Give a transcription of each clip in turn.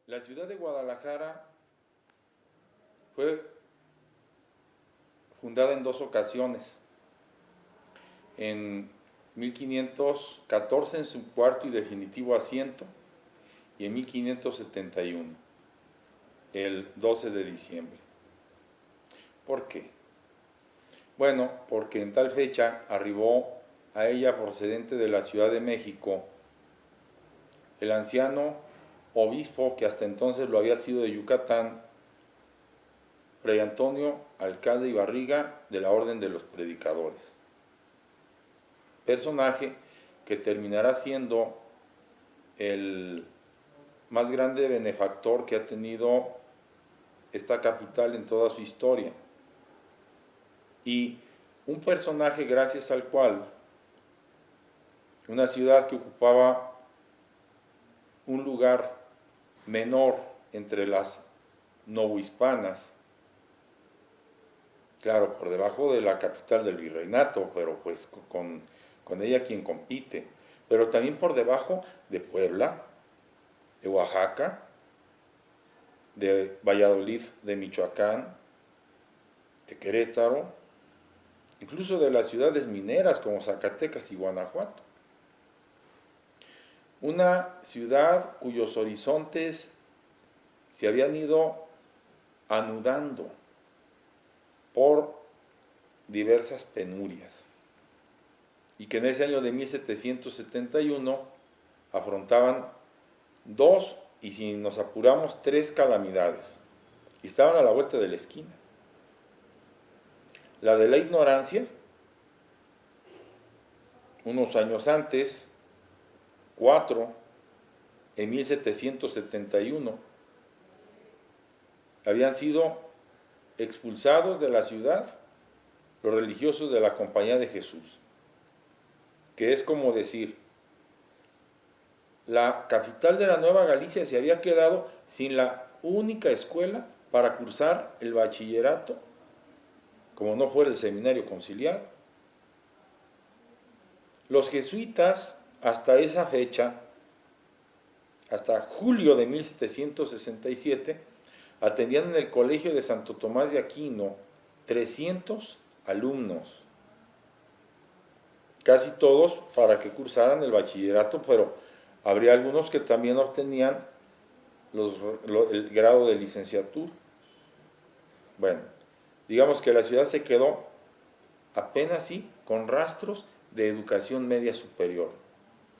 La ciudad de Guadalajara fue fundada en dos ocasiones. En 1514 en su cuarto y definitivo asiento y en 1571, el 12 de diciembre. ¿Por qué? Bueno, porque en tal fecha arribó a ella procedente de la Ciudad de México el anciano obispo que hasta entonces lo había sido de Yucatán, Fray Antonio Alcalde y Barriga de la Orden de los Predicadores. Personaje que terminará siendo el más grande benefactor que ha tenido esta capital en toda su historia. Y un personaje gracias al cual una ciudad que ocupaba un lugar menor entre las novohispanas, claro, por debajo de la capital del virreinato, pero pues con ella quien compite, pero también por debajo de Puebla, de Oaxaca, de Valladolid, de Michoacán, de Querétaro, incluso de las ciudades mineras como Zacatecas y Guanajuato. Una ciudad cuyos horizontes se habían ido anudando por diversas penurias y que en ese año de 1771 afrontaban dos y si nos apuramos tres calamidades y estaban a la vuelta de la esquina. La de la ignorancia, unos años antes, 4, en 1771, habían sido expulsados de la ciudad los religiosos de la Compañía de Jesús, que es como decir, la capital de la Nueva Galicia se había quedado sin la única escuela para cursar el bachillerato, como no fuera el seminario conciliar. Los jesuitas, hasta esa fecha, hasta julio de 1767, atendían en el colegio de Santo Tomás de Aquino 300 alumnos, casi todos para que cursaran el bachillerato, pero habría algunos que también obtenían el grado de licenciatura. Bueno, digamos que la ciudad se quedó apenas sí con rastros de educación media superior,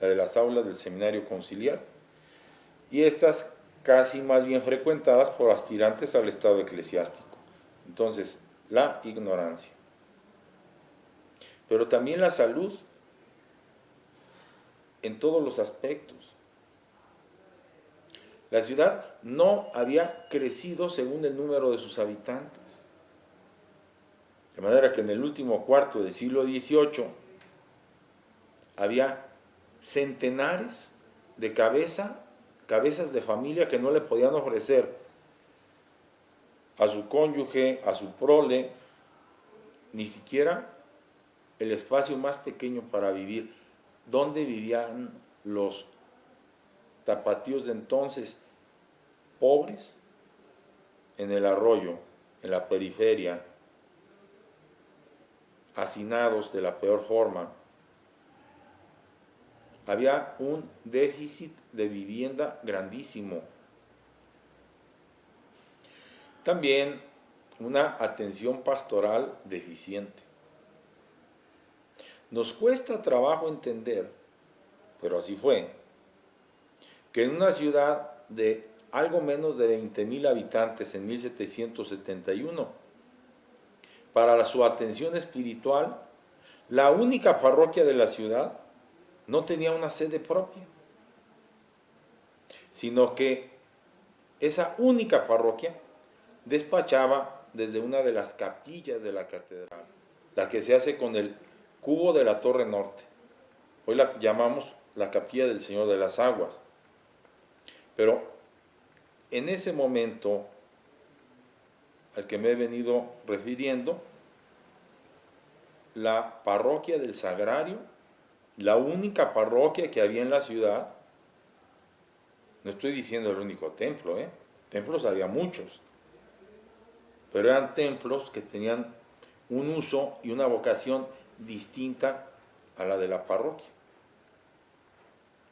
la de las aulas del seminario conciliar, y estas casi más bien frecuentadas por aspirantes al estado eclesiástico. Entonces, la ignorancia. Pero también la salud en todos los aspectos. La ciudad no había crecido según el número de sus habitantes. De manera que en el último cuarto del siglo XVIII había centenares de cabezas de familia que no le podían ofrecer a su cónyuge, a su prole, ni siquiera el espacio más pequeño para vivir. ¿Dónde vivían los tapatíos de entonces? Pobres, en el arroyo, en la periferia, hacinados de la peor forma. Había un déficit de vivienda grandísimo. También una atención pastoral deficiente. Nos cuesta trabajo entender, pero así fue, que en una ciudad de algo menos de 20,000 habitantes en 1771, para su atención espiritual, la única parroquia de la ciudad no tenía una sede propia, sino que esa única parroquia despachaba desde una de las capillas de la catedral, la que se hace con el cubo de la Torre Norte. Hoy la llamamos la Capilla del Señor de las Aguas. Pero en ese momento al que me he venido refiriendo, la parroquia del Sagrario, la única parroquia que había en la ciudad, No estoy diciendo el único templo, templos había muchos, pero eran templos que tenían un uso y una vocación distinta a la de la parroquia.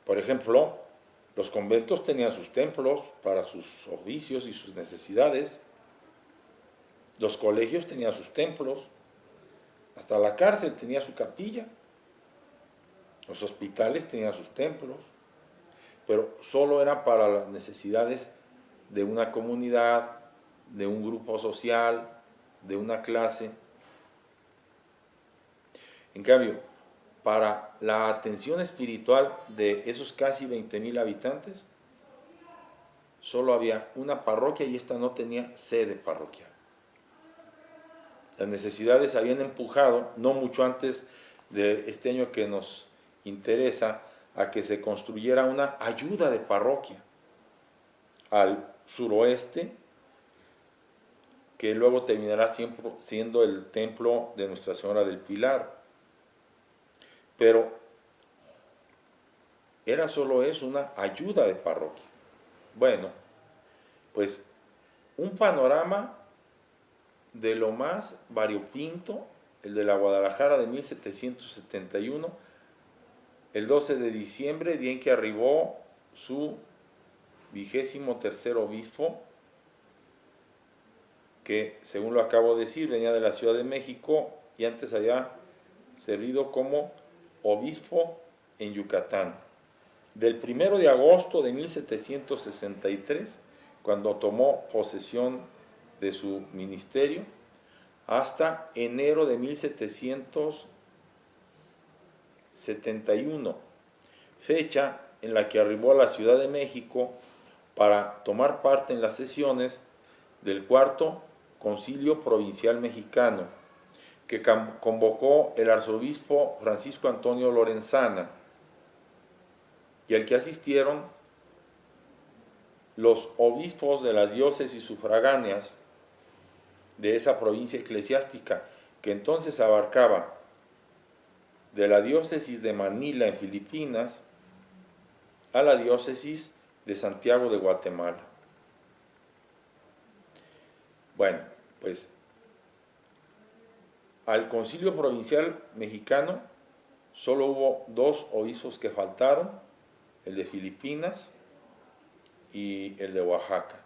Por ejemplo, los conventos tenían sus templos para sus oficios y sus necesidades. Los colegios tenían sus templos. Hasta la cárcel tenía su capilla. Los hospitales tenían sus templos. Pero solo eran para las necesidades de una comunidad, de un grupo social, de una clase. En cambio, para la atención espiritual de esos casi 20,000 habitantes, solo había una parroquia y esta no tenía sede parroquial. Las necesidades habían empujado, no mucho antes de este año que nos interesa, a que se construyera una ayuda de parroquia al suroeste, que luego terminará siempre siendo el templo de Nuestra Señora del Pilar. Pero era solo eso, una ayuda de parroquia. Bueno, pues un panorama de lo más variopinto, el de la Guadalajara de 1771, el 12 de diciembre, día en que arribó su 23º obispo, que según lo acabo de decir, venía de la Ciudad de México y antes había servido como obispo en Yucatán. Del 1 de agosto de 1763, cuando tomó posesión de su ministerio, hasta enero de 1771, fecha en la que arribó a la Ciudad de México para tomar parte en las sesiones del Cuarto Concilio Provincial Mexicano, que convocó el arzobispo Francisco Antonio Lorenzana, y al que asistieron los obispos de las diócesis sufragáneas de esa provincia eclesiástica, que entonces abarcaba de la diócesis de Manila en Filipinas a la diócesis de Santiago de Guatemala. Bueno, pues al Concilio Provincial Mexicano solo hubo 2 obispos que faltaron, el de Filipinas y el de Oaxaca.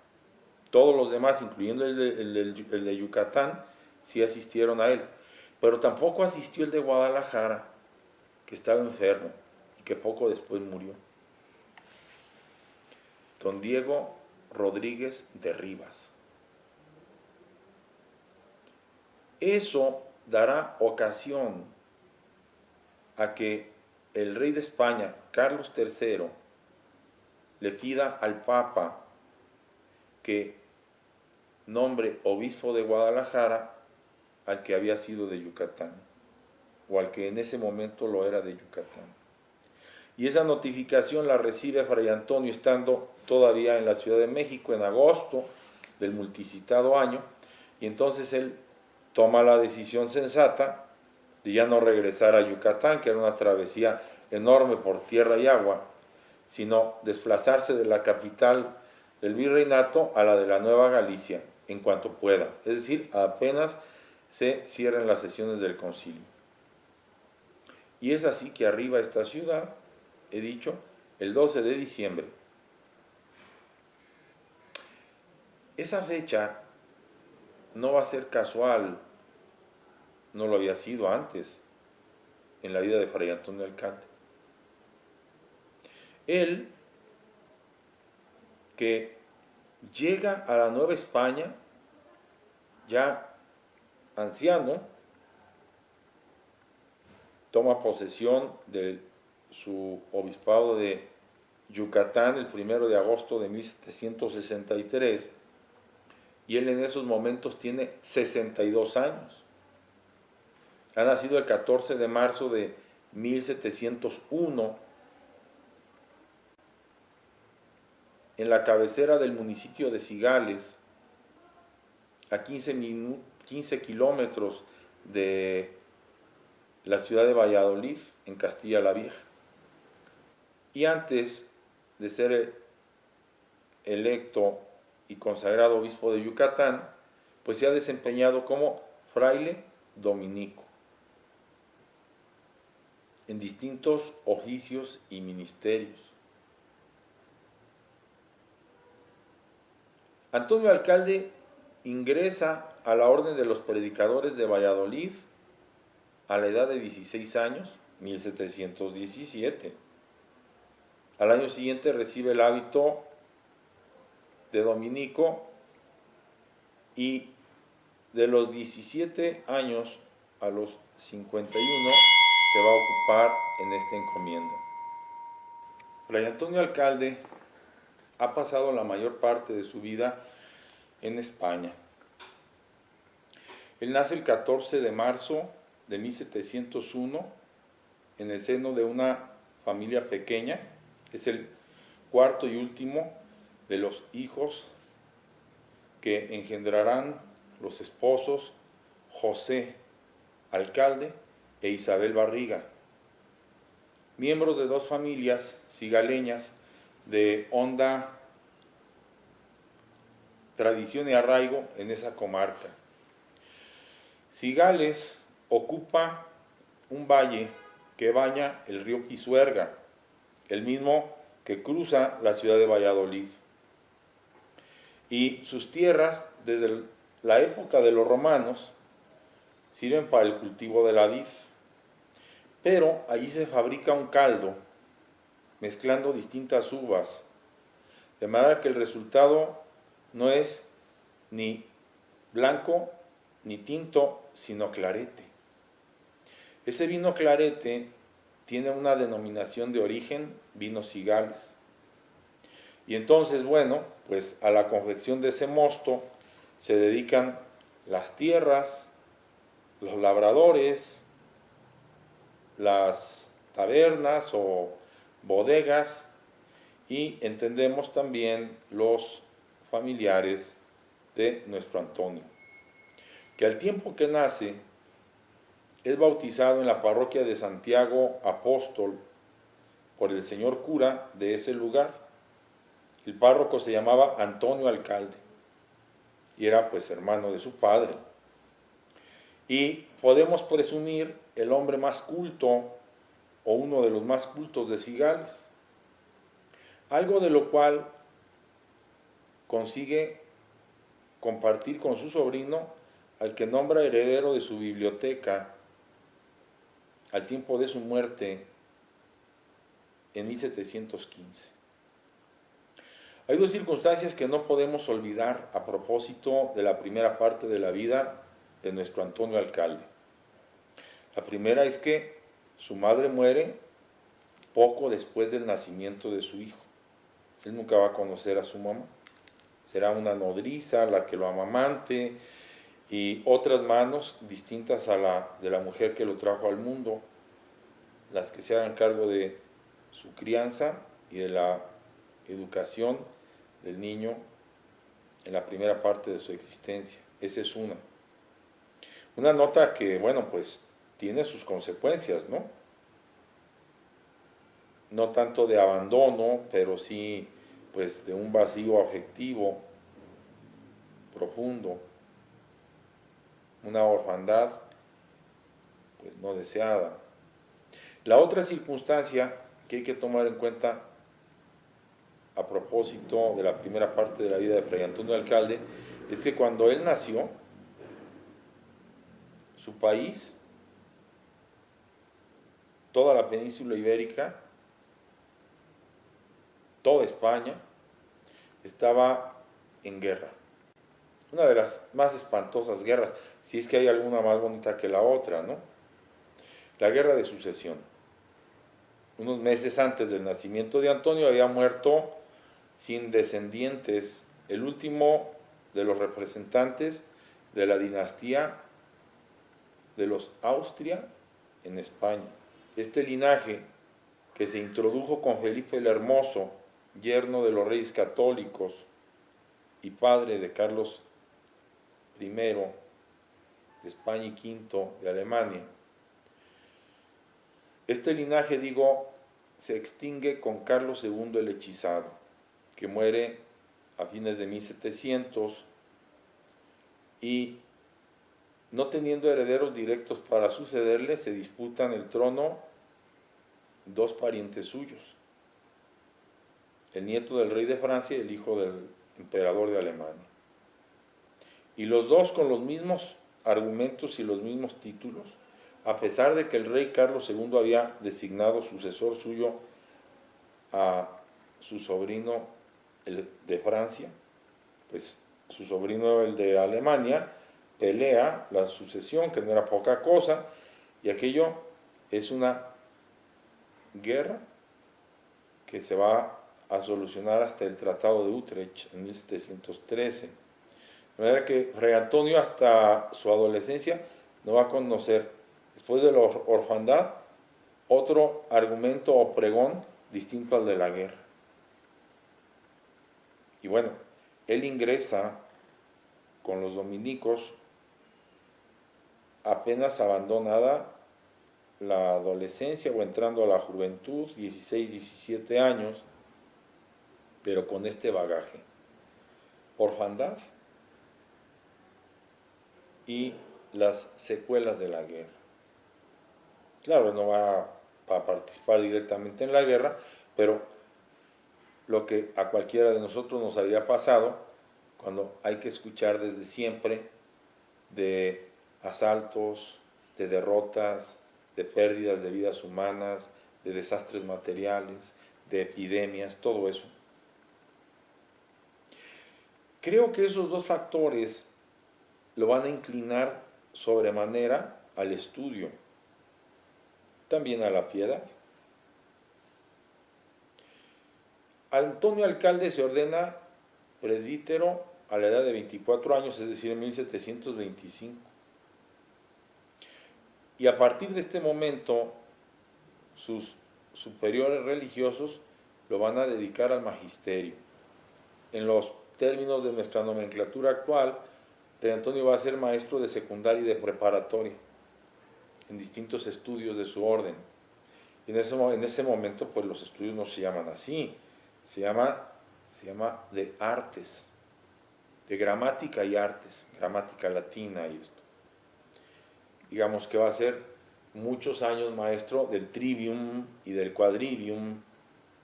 Todos los demás, incluyendo el de Yucatán, sí asistieron a él. Pero tampoco asistió el de Guadalajara, que estaba enfermo y que poco después murió. Don Diego Rodríguez de Rivas. Eso dará ocasión a que el rey de España, Carlos III, le pida al Papa que nombre obispo de Guadalajara al que había sido de Yucatán, o al que en ese momento lo era de Yucatán. Y esa notificación la recibe Fray Antonio estando todavía en la Ciudad de México en agosto del multicitado año, y entonces él toma la decisión sensata de ya no regresar a Yucatán, que era una travesía enorme por tierra y agua, sino desplazarse de la capital del virreinato a la de la Nueva Galicia en cuanto pueda, es decir, apenas se cierren las sesiones del concilio. Y es así que arriba a esta ciudad, he dicho, el 12 de diciembre. Esa fecha no va a ser casual, no lo había sido antes en la vida de Fray Antonio Alcántara. Él, que llega a la Nueva España, ya anciano, toma posesión de su obispado de Yucatán el 1 de agosto de 1763, y él en esos momentos tiene 62 años. Ha nacido el 14 de marzo de 1701 en la cabecera del municipio de Cigales, a 15 kilómetros de la ciudad de Valladolid, en Castilla la Vieja. Y antes de ser electo y consagrado obispo de Yucatán, pues se ha desempeñado como fraile dominico en distintos oficios y ministerios. Antonio Alcalde ingresa a la Orden de los Predicadores de Valladolid a la edad de 16 años, 1717. Al año siguiente recibe el hábito de dominico y de los 17 años a los 51 se va a ocupar en esta encomienda. Fray Antonio Alcalde ha pasado la mayor parte de su vida en España. Él nace el 14 de marzo de 1701 en el seno de una familia pequeña. Es el cuarto y último de los hijos que engendrarán los esposos José Alcalde e Isabel Barriga, miembros de dos familias cigaleñas de honda tradición y arraigo en esa comarca. Cigales ocupa un valle que baña el río Pisuerga, el mismo que cruza la ciudad de Valladolid. Y sus tierras, desde la época de los romanos, sirven para el cultivo de la vid. Pero allí se fabrica un caldo, mezclando distintas uvas, de manera que el resultado no es ni blanco ni tinto, sino clarete. Ese vino clarete tiene una denominación de origen, vino Cigales. Y entonces, bueno, pues a la confección de ese mosto se dedican las tierras, los labradores, las tabernas o bodegas, y entendemos también los familiares de nuestro Antonio, que al tiempo que nace es bautizado en la parroquia de Santiago Apóstol por el señor cura de ese lugar. El párroco se llamaba Antonio Alcalde y era pues hermano de su padre. Y podemos presumir el hombre más culto o uno de los más cultos de Cigales, algo de lo cual consigue compartir con su sobrino, al que nombra heredero de su biblioteca al tiempo de su muerte en 1715. Hay dos circunstancias que no podemos olvidar a propósito de la primera parte de la vida de nuestro Antonio Alcalde. La primera es que su madre muere poco después del nacimiento de su hijo. Él nunca va a conocer a su mamá. Será una nodriza la que lo amamante y otras manos distintas a la de la mujer que lo trajo al mundo, las que se hagan cargo de su crianza y de la educación del niño en la primera parte de su existencia. Esa es una. Una nota que, bueno, pues tiene sus consecuencias, ¿no? No tanto de abandono, pero sí, pues, de un vacío afectivo profundo, una orfandad, pues, no deseada. La otra circunstancia que hay que tomar en cuenta a propósito de la primera parte de la vida de Fray Antonio Alcalde es que cuando él nació, su país, toda la península ibérica, toda España, estaba en guerra. Una de las más espantosas guerras, si es que hay alguna más bonita que la otra, ¿no? La guerra de sucesión. Unos meses antes del nacimiento de Antonio había muerto sin descendientes el último de los representantes de la dinastía de los Austria en España. Este linaje, que se introdujo con Felipe el Hermoso, yerno de los reyes católicos y padre de Carlos I de España y V de Alemania. Este linaje, digo, se extingue con Carlos II el Hechizado, que muere a fines de 1700, y no teniendo herederos directos para sucederle, se disputan el trono dos parientes suyos, el nieto del rey de Francia y el hijo del emperador de Alemania. Y los dos con los mismos argumentos y los mismos títulos, a pesar de que el rey Carlos II había designado sucesor suyo a su sobrino, el de Francia, pues su sobrino, el de Alemania, pelea la sucesión, que no era poca cosa, y aquello es una guerra que se va a solucionar hasta el Tratado de Utrecht en 1713. De manera que Fray Antonio hasta su adolescencia no va a conocer, después de la orfandad, otro argumento o pregón distinto al de la guerra. Y bueno, él ingresa con los dominicos apenas abandonada la adolescencia o entrando a la juventud, 16, 17 años, pero con este bagaje: orfandad y las secuelas de la guerra. Claro, no va a participar directamente en la guerra, pero lo que a cualquiera de nosotros nos habría pasado cuando hay que escuchar desde siempre de asaltos, de derrotas, de pérdidas de vidas humanas, de desastres materiales, de epidemias, todo eso. Creo que esos dos factores lo van a inclinar sobremanera al estudio, también a la piedad. Antonio Alcalde se ordena presbítero a la edad de 24 años, es decir, en 1725. Y a partir de este momento, sus superiores religiosos lo van a dedicar al magisterio. En los términos de nuestra nomenclatura actual, Fray Antonio va a ser maestro de secundaria y de preparatoria en distintos estudios de su orden. Y en ese momento, pues los estudios no se llaman así, se llama de artes, de gramática y artes, gramática latina y esto. Digamos que va a ser muchos años maestro del trivium y del quadrivium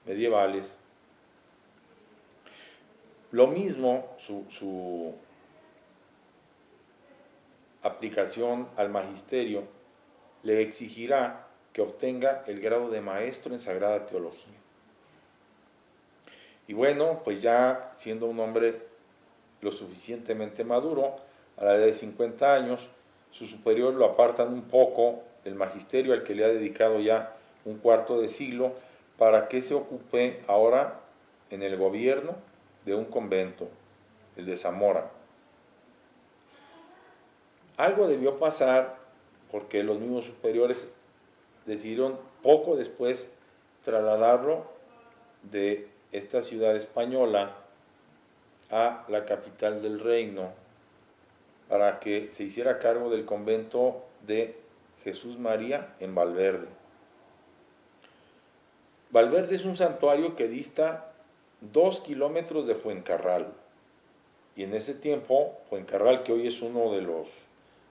medievales. Lo mismo, su aplicación al magisterio le exigirá que obtenga el grado de maestro en Sagrada Teología. Y bueno, pues ya siendo un hombre lo suficientemente maduro, a la edad de 50 años, sus superiores lo apartan un poco del magisterio al que le ha dedicado ya un cuarto de siglo, para que se ocupe ahora en el gobierno de un convento, el de Zamora. Algo debió pasar porque los mismos superiores decidieron poco después trasladarlo de esta ciudad española a la capital del reino para que se hiciera cargo del convento de Jesús María en Valverde. Valverde es un santuario que dista 2 kilómetros de Fuencarral, y en ese tiempo Fuencarral, que hoy es uno de los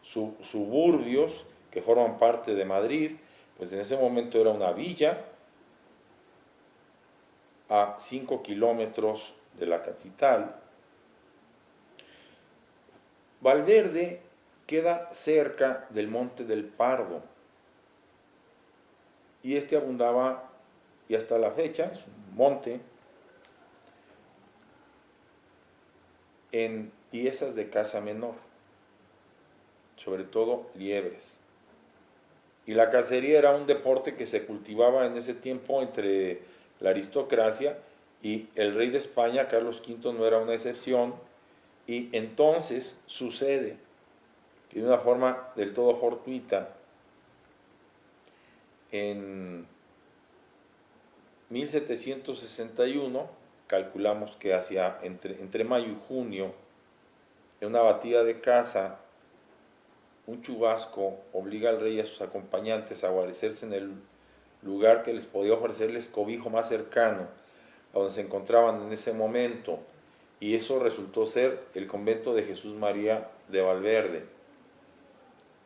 suburbios que forman parte de Madrid, pues en ese momento era una villa a 5 kilómetros de la capital. Valverde queda cerca del Monte del Pardo, y este abundaba, y hasta la fecha es un monte, en piezas de caza menor, sobre todo liebres. Y la cacería era un deporte que se cultivaba en ese tiempo entre la aristocracia, y el rey de España, Carlos V, no era una excepción. Y entonces sucede que de una forma del todo fortuita, en 1761, calculamos que entre mayo y junio, en una batida de caza, un chubasco obliga al rey y a sus acompañantes a guarecerse en el lugar que les podía ofrecerles cobijo más cercano a donde se encontraban en ese momento, y eso resultó ser el convento de Jesús María de Valverde,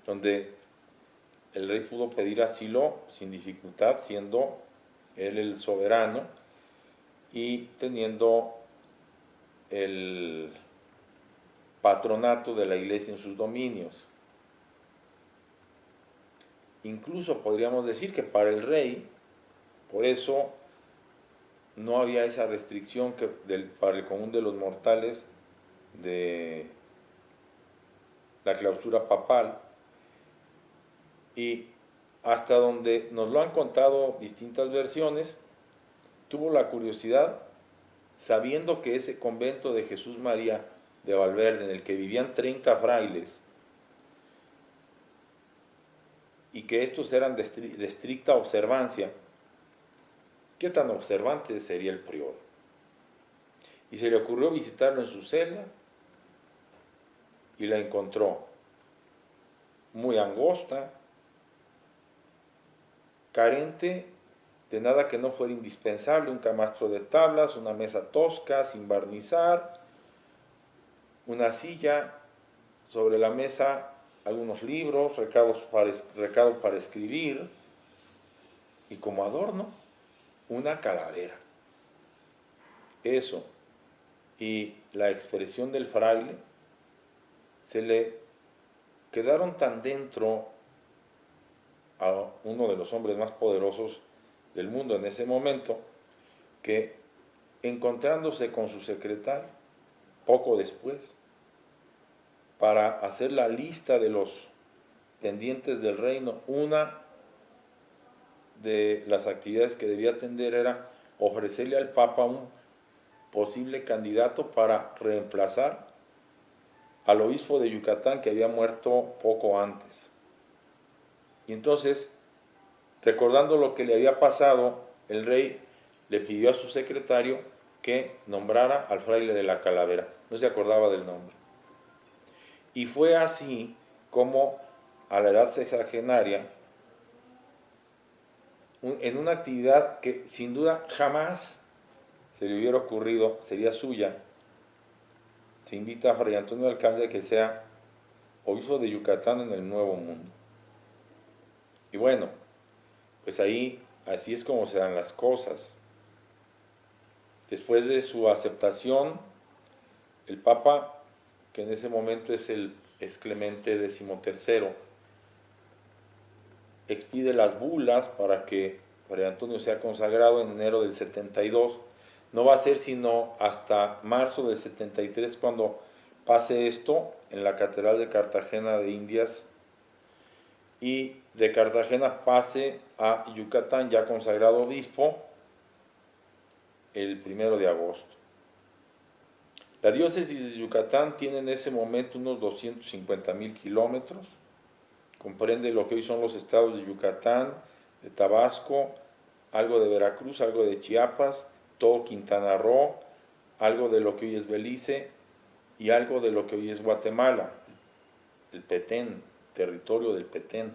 donde el rey pudo pedir asilo sin dificultad, siendo él el soberano y teniendo el patronato de la iglesia en sus dominios. Incluso podríamos decir que para el rey, por eso no había esa restricción para el común de los mortales de la clausura papal, y hasta donde nos lo han contado distintas versiones, tuvo la curiosidad, sabiendo que ese convento de Jesús María de Valverde, en el que vivían 30 frailes, y que estos eran de estricta observancia, ¿qué tan observante sería el prior? Y se le ocurrió visitarlo en su celda y la encontró muy angosta, carente de nada que no fuera indispensable: un camastro de tablas, una mesa tosca, sin barnizar, una silla, sobre la mesa algunos libros, recados para escribir, y como adorno, una calavera. Eso y la expresión del fraile se le quedaron tan dentro a uno de los hombres más poderosos del mundo en ese momento, que encontrándose con su secretario poco después, para hacer la lista de los pendientes del reino, una de las actividades que debía atender era ofrecerle al Papa un posible candidato para reemplazar al obispo de Yucatán, que había muerto poco antes. Y entonces, recordando lo que le había pasado, el rey le pidió a su secretario que nombrara al fraile de la calavera. No se acordaba del nombre. Y fue así como, a la edad sexagenaria, en una actividad que sin duda jamás se le hubiera ocurrido, sería suya, se invita a Fray Antonio Alcalde que sea obispo de Yucatán en el Nuevo Mundo. Y bueno, pues ahí, así es como se dan las cosas. Después de su aceptación, el Papa, que en ese momento es Clemente XIII, expide las bulas para que Fray Antonio sea consagrado en enero del 72. No va a ser sino hasta marzo del 73 cuando pase esto en la Catedral de Cartagena de Indias, y de Cartagena pase a Yucatán ya consagrado obispo el 1 de agosto. La diócesis de Yucatán tiene en ese momento unos 250,000 kilómetros, comprende lo que hoy son los estados de Yucatán, de Tabasco, algo de Veracruz, algo de Chiapas, todo Quintana Roo, algo de lo que hoy es Belice y algo de lo que hoy es Guatemala, el Petén, territorio del Petén.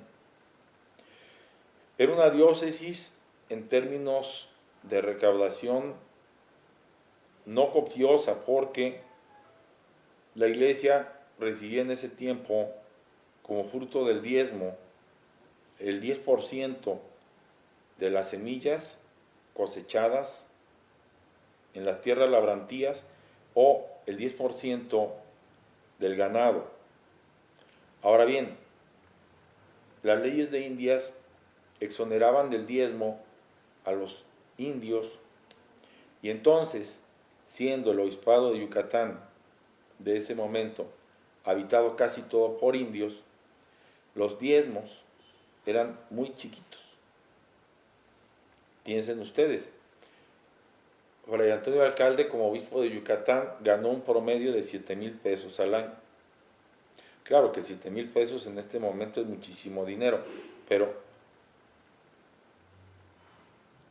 Era una diócesis en términos de recaudación no copiosa, porque la iglesia recibía en ese tiempo, como fruto del diezmo, el 10% de las semillas cosechadas en las tierras labrantías, o el 10% del ganado. Ahora bien, las leyes de Indias exoneraban del diezmo a los indios, y entonces, siendo el obispado de Yucatán de ese momento habitado casi todo por indios, los diezmos eran muy chiquitos. Piensen ustedes, Fray Antonio Alcalde, como obispo de Yucatán, ganó un promedio de 7,000 pesos al año. Claro que 7,000 pesos en este momento es muchísimo dinero, pero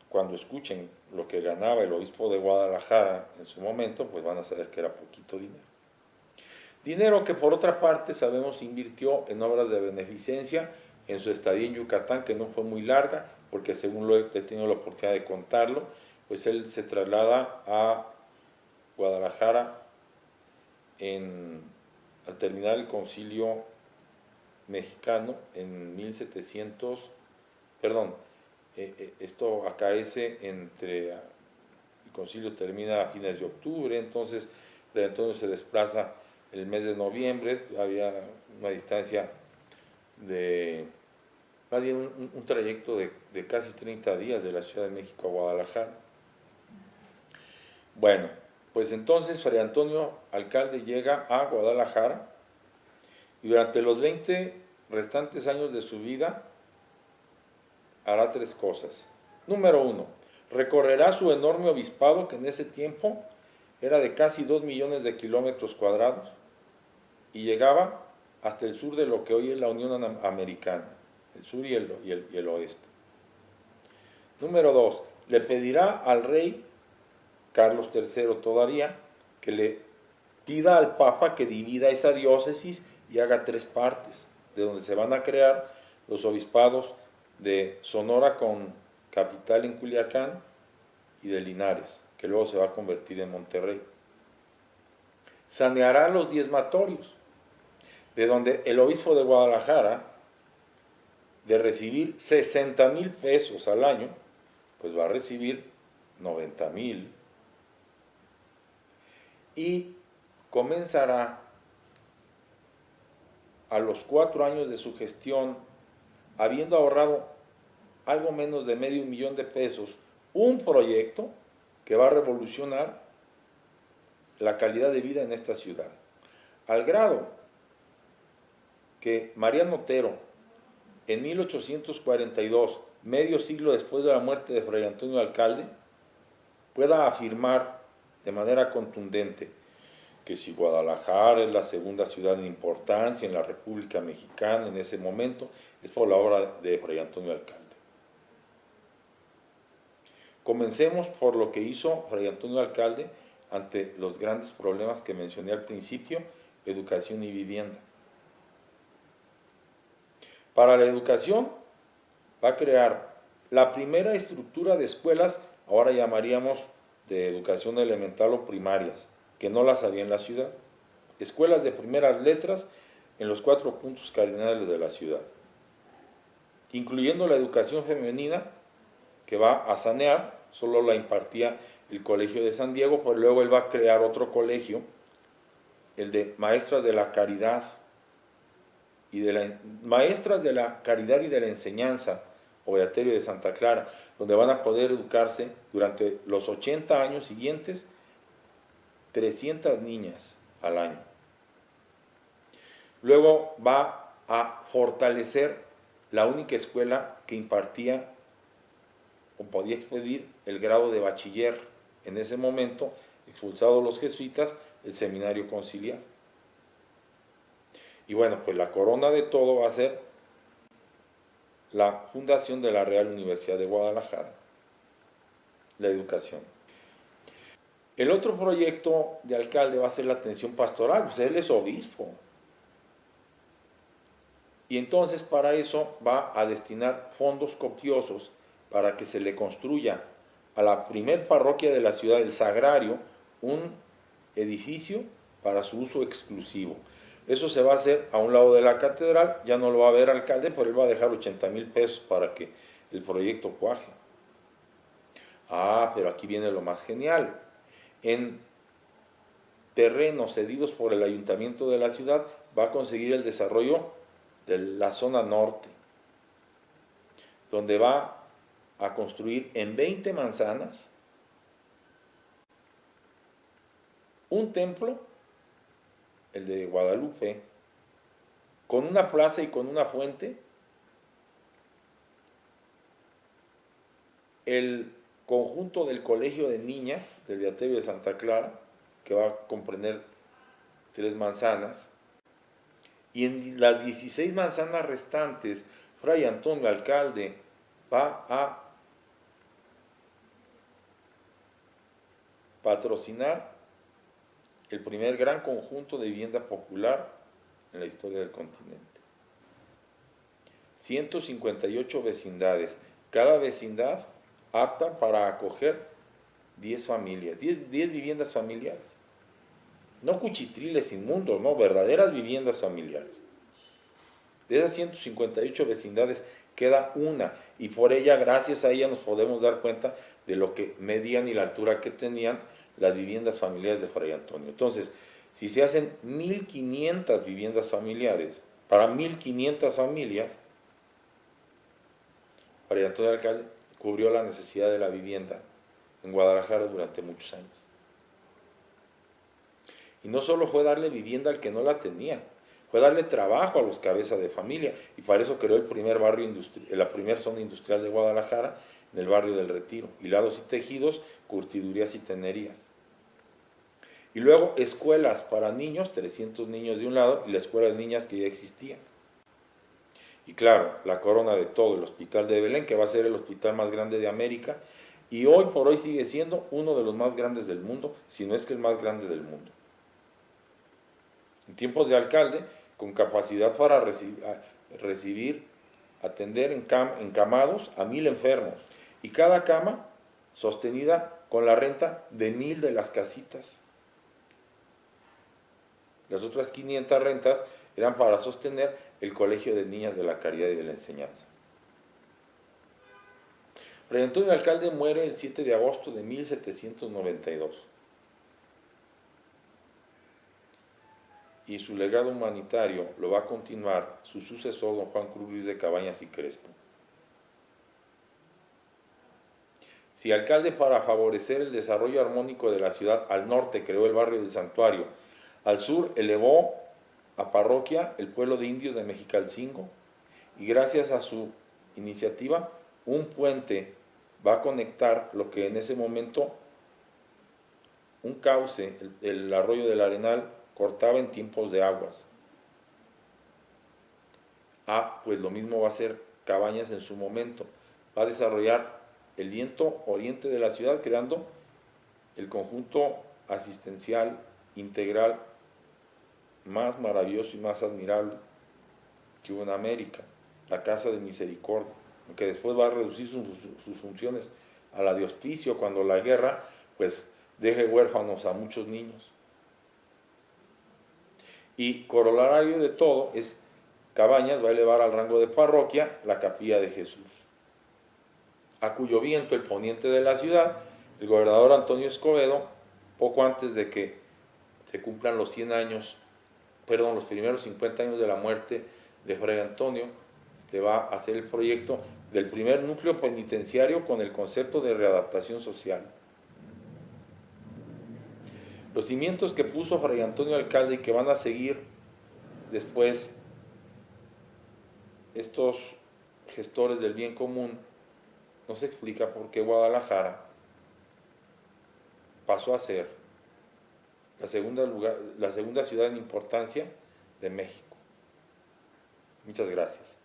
cuando escuchen lo que ganaba el obispo de Guadalajara en su momento, pues van a saber que era poquito dinero. Dinero que por otra parte sabemos invirtió en obras de beneficencia en su estadía en Yucatán, que no fue muy larga, porque según lo he tenido la oportunidad de contarlo, pues él se traslada a Guadalajara al terminar el concilio mexicano en 1700, perdón, esto acaece entre, el concilio termina a fines de octubre, entonces Fray Antonio se desplaza el mes de noviembre, había una distancia de, más bien un trayecto de casi 30 días de la Ciudad de México a Guadalajara. Bueno, pues entonces Fray Antonio Alcalde llega a Guadalajara y durante los 20 restantes años de su vida hará 3 cosas. Número 1, recorrerá su enorme obispado, que en ese tiempo era de casi 2 millones de kilómetros cuadrados y llegaba hasta el sur de lo que hoy es la Unión Americana, el sur y el oeste. Número 2, le pedirá al rey Carlos III todavía que le pida al Papa que divida esa diócesis y haga 3 partes, de donde se van a crear los obispados de Sonora con capital en Culiacán y de Linares, que luego se va a convertir en Monterrey. Saneará los diezmatorios, de donde el obispo de Guadalajara, de recibir 60,000 pesos al año, pues va a recibir 90,000, y comenzará a los 4 años de su gestión, habiendo ahorrado algo menos de medio millón de pesos, un proyecto que va a revolucionar la calidad de vida en esta ciudad, al grado que Mariano Otero, en 1842, medio siglo después de la muerte de Fray Antonio Alcalde, pueda afirmar de manera contundente que si Guadalajara es la segunda ciudad en importancia en la República Mexicana en ese momento, es por la obra de Fray Antonio Alcalde. Comencemos por lo que hizo Fray Antonio Alcalde ante los grandes problemas que mencioné al principio, educación y vivienda. Para la educación va a crear la primera estructura de escuelas, ahora llamaríamos de educación elemental o primarias, que no las había en la ciudad. Escuelas de primeras letras en los 4 puntos cardinales de la ciudad, incluyendo la educación femenina, que va a sanear, solo la impartía el Colegio de San Diego, pero luego él va a crear otro colegio, el de Maestras de la Caridad y Maestras de la Caridad y de la Enseñanza, o Beaterio de Santa Clara, donde van a poder educarse durante los 80 años siguientes 300 niñas al año. Luego va a fortalecer la única escuela que impartía o podía expedir el grado de bachiller. En ese momento, expulsados los jesuitas, el seminario conciliar. Y bueno, pues la corona de todo va a ser la fundación de la Real Universidad de Guadalajara, la educación. El otro proyecto de Alcalde va a ser la atención pastoral, pues él es obispo. Y entonces para eso va a destinar fondos copiosos para que se le construya a la primer parroquia de la ciudad, el Sagrario, un edificio para su uso exclusivo. Eso se va a hacer a un lado de la catedral, ya no lo va a ver Alcalde, pero él va a dejar 80,000 pesos para que el proyecto cuaje. Pero aquí viene lo más genial. En terrenos cedidos por el ayuntamiento de la ciudad va a conseguir el desarrollo de la zona norte, donde va a construir en 20 manzanas un templo, el de Guadalupe, con una plaza y con una fuente, el conjunto del colegio de niñas del Beaterio de Santa Clara, que va a comprender 3 manzanas, y en las 16 manzanas restantes, Fray Antonio Alcalde va a patrocinar el primer gran conjunto de vivienda popular en la historia del continente. 158 vecindades, cada vecindad apta para acoger 10 familias, 10 viviendas familiares. no cuchitriles inmundos, no, verdaderas viviendas familiares. De esas 158 vecindades queda una, y por ella, gracias a ella, nos podemos dar cuenta de lo que medían y la altura que tenían las viviendas familiares de Fray Antonio. Entonces, si se hacen 1500 viviendas familiares para 1500 familias, Fray Antonio Alcalde cubrió la necesidad de la vivienda en Guadalajara durante muchos años. Y no solo fue darle vivienda al que no la tenía, fue darle trabajo a los cabezas de familia, y para eso creó el primer barrio la primera zona industrial de Guadalajara, en el barrio del Retiro, hilados y tejidos, curtidurías y tenerías. Y luego escuelas para niños, 300 niños de un lado, y la escuela de niñas que ya existía. Y claro, la corona de todo, el Hospital de Belén, que va a ser el hospital más grande de América, y hoy por hoy sigue siendo uno de los más grandes del mundo, si no es que el más grande del mundo. En tiempos de alcalde, con capacidad para atender encamados a 1000 enfermos, y cada cama sostenida con la renta de 1000 de las casitas. Las otras 500 rentas eran para sostener el Colegio de Niñas de la Caridad y de la Enseñanza. Fray Antonio Alcalde muere el 7 de agosto de 1792. Y su legado humanitario lo va a continuar su sucesor, don Juan Cruz Ruiz de Cabañas y Crespo. Si alcalde, para favorecer el desarrollo armónico de la ciudad, al norte creó el barrio del Santuario, al sur elevó a parroquia el pueblo de indios de Mexicalcingo, y gracias a su iniciativa un puente va a conectar lo que en ese momento un cauce, el arroyo del Arenal, cortaba en tiempos de aguas. Pues lo mismo va a hacer Cabañas en su momento. Va a desarrollar el viento oriente de la ciudad, creando el conjunto asistencial integral más maravilloso y más admirable que hubo en América, la Casa de Misericordia, aunque después va a reducir sus funciones a la de hospicio cuando la guerra pues deje huérfanos a muchos niños. Y corolario de todo es Cabañas va a elevar al rango de parroquia la Capilla de Jesús, a cuyo viento el poniente de la ciudad, el gobernador Antonio Escobedo, poco antes de que se cumplan los 100 años, los primeros 50 años de la muerte de Fray Antonio, va a hacer el proyecto del primer núcleo penitenciario con el concepto de readaptación social. Los cimientos que puso Fray Antonio Alcalde y que van a seguir después estos gestores del bien común, no se explica por qué Guadalajara pasó a ser la segunda ciudad en importancia de México. Muchas gracias.